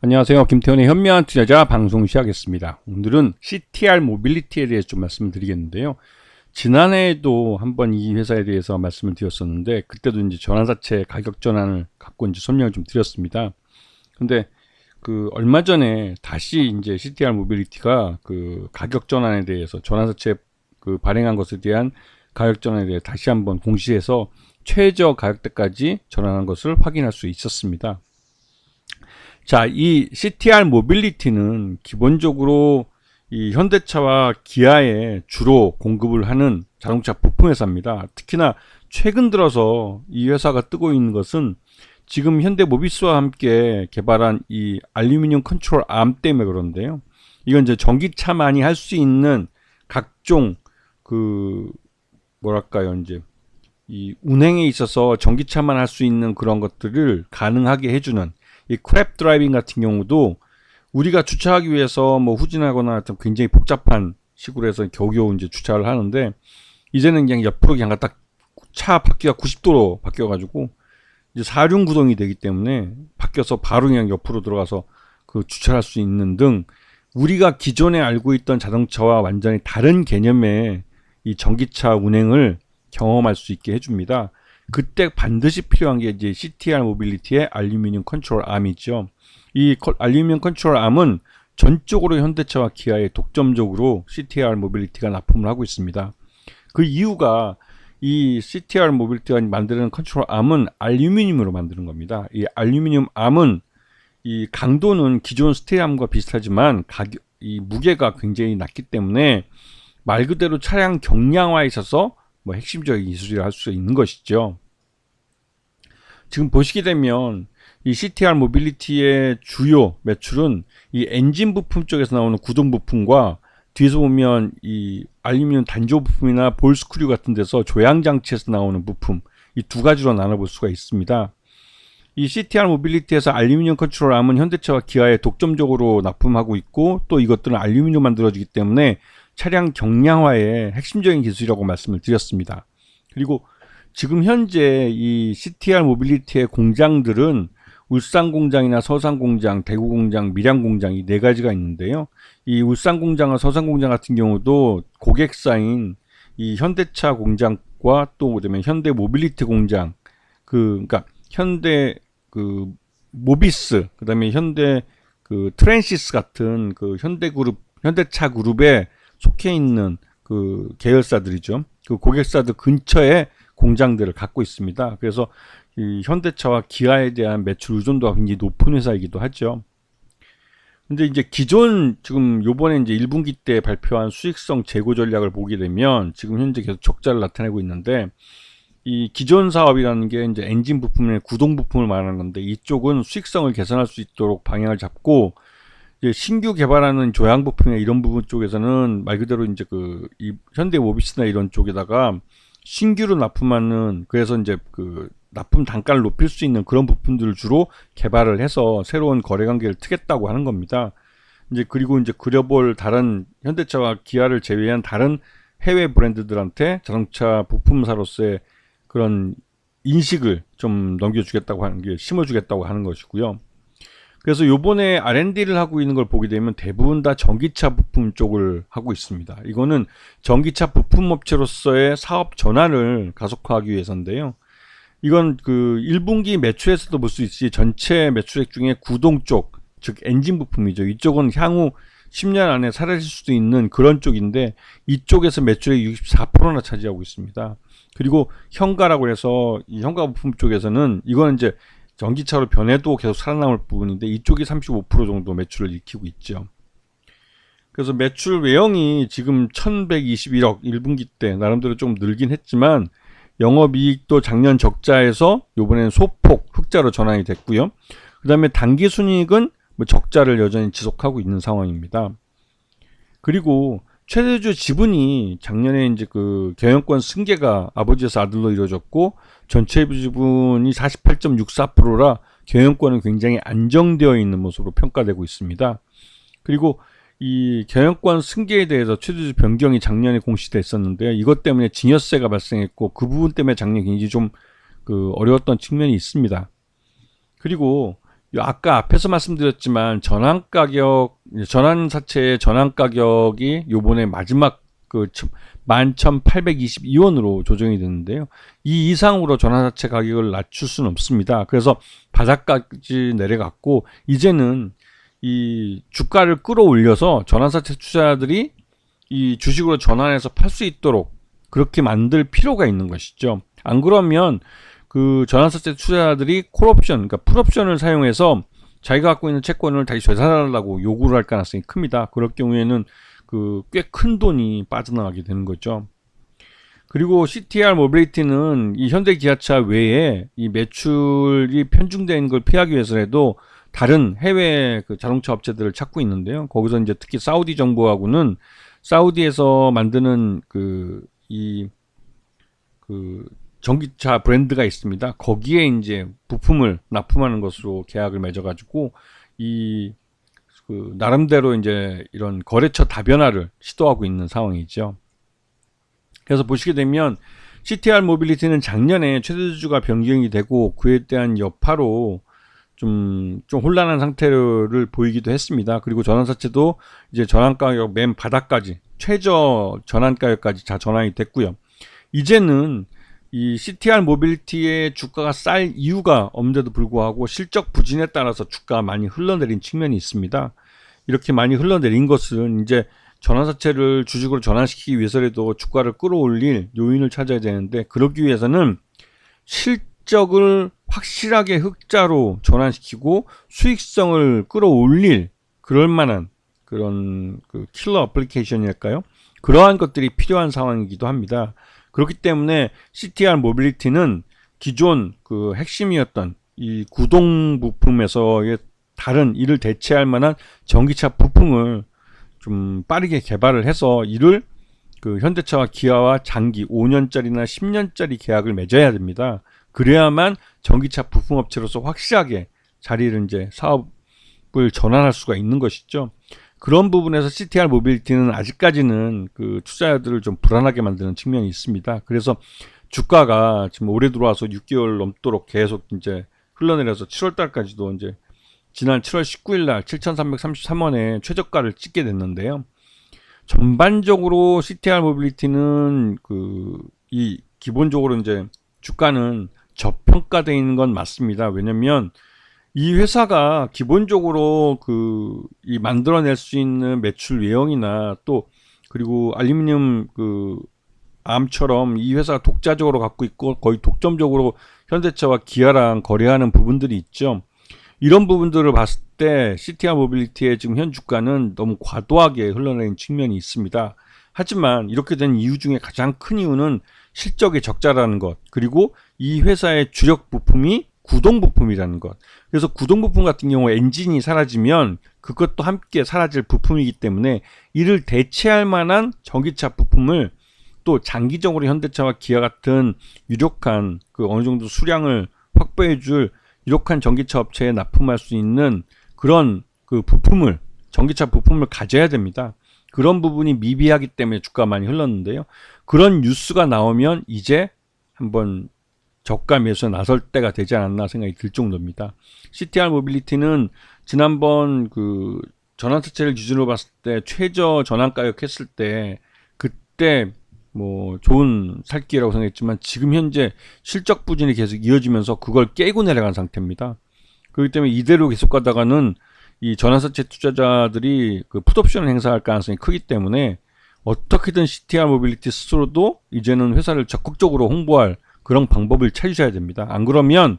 안녕하세요. 김태현의 현명한 투자자 방송 시작하겠습니다. 오늘은 CTR 모빌리티에 대해서 좀 말씀을 드리겠는데요. 지난해에도 한번 이 회사에 대해서 말씀을 드렸었는데, 그때도 이제 전환사채 가격 전환을 갖고 이제 설명을 좀 드렸습니다. 근데 얼마 전에 다시 이제 CTR 모빌리티가 가격 전환에 대해서 전환사채 발행한 것에 대한 가격 전환에 대해 다시 한번 공시해서 최저 가격대까지 전환한 것을 확인할 수 있었습니다. 자, 이 CTR 모빌리티는 기본적으로 이 현대차와 기아에 주로 공급을 하는 자동차 부품 회사입니다. 특히나 최근 들어서 이 회사가 뜨고 있는 것은 지금 현대 모비스와 함께 개발한 이 알루미늄 컨트롤 암 때문에 그런데요. 이건 이제 전기차만이 할 수 있는 각종 뭐랄까요, 이제 이 운행에 있어서 전기차만 할 수 있는 그런 것들을 가능하게 해주는 이 크랩 드라이빙 같은 경우도 우리가 주차하기 위해서 뭐 후진하거나 굉장히 복잡한 식으로 해서 겨우겨우 이제 주차를 하는데, 이제는 그냥 옆으로 그냥 딱 차 바퀴가 90도로 바뀌어가지고 이제 사륜 구동이 되기 때문에 바뀌어서 바로 그냥 옆으로 들어가서 주차를 할 수 있는 등, 우리가 기존에 알고 있던 자동차와 완전히 다른 개념의 이 전기차 운행을 경험할 수 있게 해줍니다. 그때 반드시 필요한 게 이제 CTR 모빌리티의 알루미늄 컨트롤 암이죠. 이 알루미늄 컨트롤 암은 전적으로 현대차와 기아에 독점적으로 CTR 모빌리티가 납품을 하고 있습니다. 그 이유가 이 CTR 모빌리티가 만드는 컨트롤 암은 알루미늄으로 만드는 겁니다. 이 알루미늄 암은 이 강도는 기존 스테암과 비슷하지만 이 무게가 굉장히 낮기 때문에 말 그대로 차량 경량화에 있어서 뭐 핵심적인 기술이라 할 수 있는 것이죠. 지금 보시게 되면 이 CTR 모빌리티의 주요 매출은 이 엔진 부품 쪽에서 나오는 구동 부품과, 뒤에서 보면 이 알루미늄 단조 부품이나 볼 스크류 같은 데서 조향 장치에서 나오는 부품, 이 두 가지로 나눠볼 수가 있습니다. 이 CTR 모빌리티에서 알루미늄 컨트롤 암은 현대차와 기아에 독점적으로 납품하고 있고, 또 이것들은 알루미늄 만들어지기 때문에 차량 경량화의 핵심적인 기술이라고 말씀을 드렸습니다. 그리고 지금 현재 이 CTR 모빌리티의 공장들은 울산 공장이나 서산 공장, 대구 공장, 밀양 공장, 이 네 가지가 있는데요. 이 울산 공장과 서산 공장 같은 경우도 고객사인 이 현대차 공장과, 또 그다음에 현대 모빌리티 공장, 그러니까 현대 모비스, 그다음에 현대 트랜시스 같은 현대차 그룹에 속해 있는 계열사들이죠. 고객사들 근처에 공장들을 갖고 있습니다. 그래서 이 현대차와 기아에 대한 매출 의존도가 굉장히 높은 회사이기도 하죠. 근데 이제 지금 요번에 이제 1분기 때 발표한 수익성 제고 전략을 보게 되면 지금 현재 계속 적자를 나타내고 있는데, 이 기존 사업이라는 게 이제 엔진 부품의 구동 부품을 말하는 건데, 이쪽은 수익성을 개선할 수 있도록 방향을 잡고, 이제 신규 개발하는 조향 부품이나 이런 부분 쪽에서는 말 그대로 이제 이 현대 모비스나 이런 쪽에다가 신규로 납품하는, 그래서 이제 납품 단가를 높일 수 있는 그런 부품들을 주로 개발을 해서 새로운 거래 관계를 트겠다고 하는 겁니다. 이제 그리고 이제 그려볼 다른 현대차와 기아를 제외한 다른 해외 브랜드들한테 자동차 부품사로서의 그런 인식을 좀 넘겨주겠다고 하는 게, 심어주겠다고 하는 것이고요. 그래서 요번에 R&D를 하고 있는 걸 보게 되면 대부분 다 전기차 부품 쪽을 하고 있습니다. 이거는 전기차 부품 업체로서의 사업 전환을 가속화하기 위해서인데요. 이건 1분기 매출에서도 볼 수 있지, 전체 매출액 중에 구동 쪽, 즉 엔진 부품이죠. 이쪽은 향후 10년 안에 사라질 수도 있는 그런 쪽인데, 이쪽에서 매출의 64%나 차지하고 있습니다. 그리고 현가라고 해서 이 현가 부품 쪽에서는 이거는 이제 전기차로 변해도 계속 살아남을 부분인데, 이쪽이 35% 정도 매출을 익히고 있죠. 그래서 매출 외형이 지금 1121억 1분기 때 나름대로 좀 늘긴 했지만, 영업이익도 작년 적자에서 요번엔 소폭 흑자로 전환이 됐고요. 그 다음에 당기순이익은 뭐 적자를 여전히 지속하고 있는 상황입니다. 그리고 최대주 지분이 작년에 이제 경영권 승계가 아버지에서 아들로 이루어졌고, 전체 지분이 48.64%라 경영권은 굉장히 안정되어 있는 모습으로 평가되고 있습니다. 그리고 이 경영권 승계에 대해서 최대주 변경이 작년에 공시됐었는데, 이것 때문에 증여세가 발생했고, 그 부분 때문에 작년에 굉장히 좀 어려웠던 측면이 있습니다. 그리고 아까 앞에서 말씀드렸지만 전환사채의 전환 가격이 요번에 마지막 그 11,822원으로 조정이 됐는데요. 이 이상으로 전환사채 가격을 낮출 수는 없습니다. 그래서 바닥까지 내려갔고 이제는 이 주가를 끌어올려서 전환사채 투자자들이 이 주식으로 전환해서 팔 수 있도록 그렇게 만들 필요가 있는 것이죠. 안 그러면 그 전환사채 투자자들이 콜옵션, 그러니까 풋옵션을 사용해서 자기가 갖고 있는 채권을 다시 되살아달라고 요구를 할 가능성이 큽니다. 그럴 경우에는 그 꽤 큰 돈이 빠져나가게 되는 거죠. 그리고 CTR 모빌리티는 이 현대기아차 외에 이 매출이 편중되는 걸 피하기 위해서라도 다른 해외 그 자동차 업체들을 찾고 있는데요. 거기서 이제 특히 사우디 정부하고는 사우디에서 만드는 그 전기차 브랜드가 있습니다. 거기에 이제 부품을 납품하는 것으로 계약을 맺어가지고 나름대로 이제 이런 거래처 다변화를 시도하고 있는 상황이죠. 그래서 보시게 되면 CTR 모빌리티는 작년에 최대주주가 변경이 되고 그에 대한 여파로 좀 혼란한 상태를 보이기도 했습니다. 그리고 전환사채도 이제 전환가격 맨 바닥까지 최저 전환가격까지 다 전환이 됐고요. 이제는 이 CTR 모빌리티의 주가가 쌀 이유가 없는데도 불구하고 실적 부진에 따라서 주가가 많이 흘러내린 측면이 있습니다. 이렇게 많이 흘러내린 것은 이제 전환사채를 주식으로 전환시키기 위해서라도 주가를 끌어올릴 요인을 찾아야 되는데 그러기 위해서는 실적을 확실하게 흑자로 전환시키고 수익성을 끌어올릴 그럴 만한 그런 그 킬러 어플리케이션일까요? 그러한 것들이 필요한 상황이기도 합니다. 그렇기 때문에 CTR 모빌리티는 기존 그 핵심이었던 이 구동 부품에서의 다른 이를 대체할 만한 전기차 부품을 좀 빠르게 개발을 해서 이를 그 현대차와 기아와 장기 5년짜리나 10년짜리 계약을 맺어야 됩니다. 그래야만 전기차 부품업체로서 확실하게 자리를 이제 사업을 전환할 수가 있는 것이죠. 그런 부분에서 CTR 모빌리티는 아직까지는 그 투자자들을 좀 불안하게 만드는 측면이 있습니다. 그래서 주가가 지금 올해 들어와서 6개월 넘도록 계속 이제 흘러내려서 7월 달까지도 이제 지난 7월 19일 날 7,333원에 최저가를 찍게 됐는데요. 전반적으로 CTR 모빌리티는 기본적으로 이제 주가는 저평가되어 있는 건 맞습니다. 왜냐면 이 회사가 기본적으로 이 만들어낼 수 있는 매출 외형이나 또 그리고 알루미늄 암처럼 이 회사가 독자적으로 갖고 있고 거의 독점적으로 현대차와 기아랑 거래하는 부분들이 있죠. 이런 부분들을 봤을 때 CTR 모빌리티의 지금 현 주가는 너무 과도하게 흘러내린 측면이 있습니다. 하지만 이렇게 된 이유 중에 가장 큰 이유는 실적의 적자라는 것, 그리고 이 회사의 주력 부품이 구동 부품이라는 것. 그래서 구동 부품 같은 경우 엔진이 사라지면 그것도 함께 사라질 부품이기 때문에 이를 대체할 만한 전기차 부품을 또 장기적으로 현대차와 기아 같은 유력한 어느 정도 수량을 확보해줄 유력한 전기차 업체에 납품할 수 있는 그런 전기차 부품을 가져야 됩니다. 그런 부분이 미비하기 때문에 주가가 많이 흘렀는데요. 그런 뉴스가 나오면 이제 한번 저가 매수에 나설 때가 되지 않았나 생각이 들 정도입니다. CTR 모빌리티는 지난번 전환사채를 기준으로 봤을 때 최저 전환가격 했을 때 그때 좋은 살 기회라고 생각했지만 지금 현재 실적 부진이 계속 이어지면서 그걸 깨고 내려간 상태입니다. 그렇기 때문에 이대로 계속 가다가는 이 전환사채 투자자들이 풋옵션을 행사할 가능성이 크기 때문에 어떻게든 CTR 모빌리티 스스로도 이제는 회사를 적극적으로 홍보할 그런 방법을 찾으셔야 됩니다. 안 그러면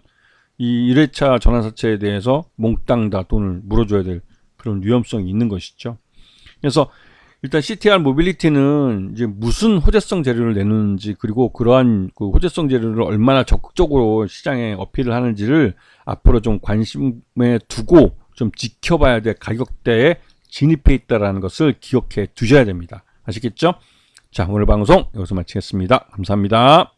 이 1회차 전환사채에 대해서 몽땅 다 돈을 물어줘야 될 그런 위험성이 있는 것이죠. 그래서 일단 CTR 모빌리티는 이제 무슨 호재성 재료를 내놓는지 그리고 그러한 호재성 재료를 얼마나 적극적으로 시장에 어필을 하는지를 앞으로 좀 관심에 두고 좀 지켜봐야 될 가격대에 진입해 있다는 것을 기억해 두셔야 됩니다. 아시겠죠? 자, 오늘 방송 여기서 마치겠습니다. 감사합니다.